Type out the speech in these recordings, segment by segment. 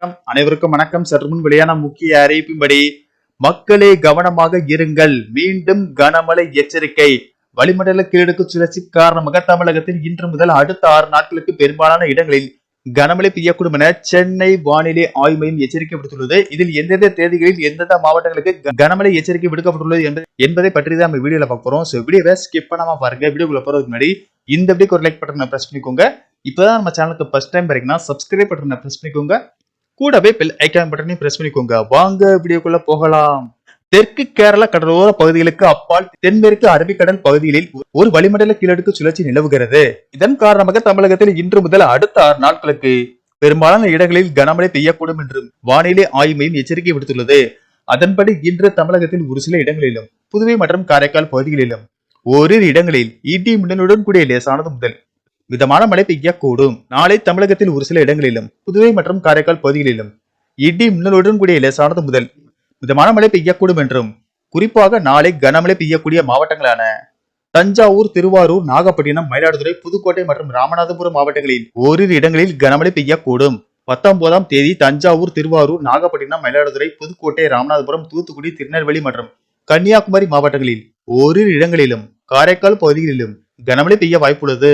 அனைவருக்கும் வணக்கம். சற்று முன் வெளியான முக்கிய அறிவிப்பின்படி மக்களே கவனமாக இருங்கள், மீண்டும் கனமழை எச்சரிக்கை. வளிமண்டல கீழடுக்கு சுழற்சி காரணமாக தமிழகத்தில் இன்று முதல் அடுத்த 6 நாட்களுக்கு பெரும்பாலான இடங்களில் கனமழை பெய்யக்கூடும் என சென்னை வானிலை ஆய்வு மையம் எச்சரிக்கை விடுத்துள்ளது. இதில் எந்தெந்த தேதிகளில் எந்தெந்த மாவட்டங்களுக்கு கனமழை எச்சரிக்கை விடுக்கப்பட்டுள்ளது என்பதை பற்றி தான் நம்ம வீடியோல பார்க்க போறோம். வீடியோவை ஸ்கிப் பண்ணாம பாருங்க. வீடியோக்குள்ள போறதுக்கு முன்னாடி இந்த வீடியோக்கு ஒரு லைக் பட்டனை பிரஸ் பண்ணிக்கோங்க. இப்பதான் நம்ம சேனலுக்கு ஃபர்ஸ்ட் டைம் பாத்தீங்கன்னா சப்ஸ்கிரைப் பட்டனை பிரஸ் பண்ணிக்கோங்க. கூடவே பெல் ஐகான் பட்டனையும் பிரஸ் பண்ணிக்கோங்க. வாங்க வீடியோக்குள்ள போகலாம். தெற்கு கேரள கடலோர பகுதிகளுக்கு அப்பால் தென்மேற்கு அரபிக்கடல் பகுதிகளில் ஒரு வளிமண்டல கீழடுக்கு சுழற்சி நிலவுகிறது. இதன் காரணமாக தமிழகத்தில் இன்று முதல் அடுத்த 6 நாட்களுக்கு பெரும்பாலான இடங்களில் கனமழை பெய்யக்கூடும் என்றும் வானிலை ஆய்வு மையம் எச்சரிக்கை விடுத்துள்ளது. அதன்படி இன்று தமிழகத்தில் ஒரு சில இடங்களிலும் புதுவை மற்றும் காரைக்கால் பகுதிகளிலும் ஓரிரு இடங்களில் இடி மின்னலுடன் கூடிய லேசானது முதல் மிதமான மழை பெய்யக்கூடும். நாளை தமிழகத்தில் ஒரு சில இடங்களிலும் புதுவை மற்றும் காரைக்கால் பகுதிகளிலும் இடி மின்னலுடன் கூடிய லேசானது முதல் மிதமான மழை பெய்யக்கூடும் என்றும், குறிப்பாக நாளை கனமழை பெய்யக்கூடிய மாவட்டங்களான தஞ்சாவூர், திருவாரூர், நாகப்பட்டினம், மயிலாடுதுறை, புதுக்கோட்டை மற்றும் ராமநாதபுரம் மாவட்டங்களில் ஓரிரு இடங்களில் கனமழை பெய்யக்கூடும். 19ஆம் தேதி தஞ்சாவூர், திருவாரூர், நாகப்பட்டினம், மயிலாடுதுறை, புதுக்கோட்டை, ராமநாதபுரம், தூத்துக்குடி, திருநெல்வேலி மற்றும் கன்னியாகுமரி மாவட்டங்களில் ஓரிரு இடங்களிலும் காரைக்கால் பகுதிகளிலும் கனமழை பெய்ய வாய்ப்புள்ளது.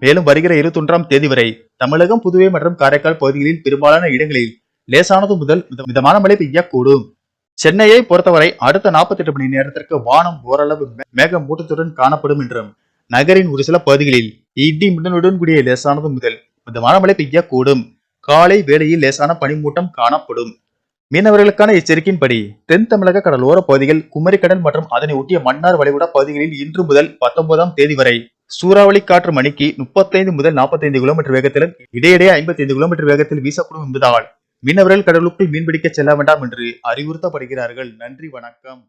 மேலும் வருகிற 21ஆம் தேதி வரை தமிழகம், புதுவை மற்றும் காரைக்கால் பகுதிகளில் பெரும்பாலான இடங்களில் லேசானது முதல் மிதமான மழை பெய்யக்கூடும். சென்னையை பொறுத்தவரை அடுத்த 48 மணி நேரத்திற்கு வானம் ஓரளவு மேகமூட்டத்துடன் காணப்படும் என்றும், நகரின் ஒரு சில பகுதிகளில் இடி மின்னலுடன் கூடிய லேசானது முதல் மிதமான மழை பெய்யக்கூடும். காலை வேளையில் லேசான பனிமூட்டம் காணப்படும். மீனவர்களுக்கான எச்சரிக்கையின்படி தென் தமிழக கடலோர பகுதிகள், குமரிக்கடல் மற்றும் அதனை ஒட்டிய மன்னார் வளைகுடா பகுதிகளில் இன்று முதல் 19ஆம் தேதி வரை சூறாவளி காற்று மணிக்கு 35 முதல் 45 கிலோமீட்டர் வேகத்திலும் இடையிடையே 55 கிலோமீட்டர் வேகத்தில் வீசக்கூடும் என்பதால் மீனவர்கள் கடலுக்குள் மீன்பிடிக்க செல்ல வேண்டாம் என்று அறிவுறுத்தப்படுகிறார்கள். நன்றி, வணக்கம்.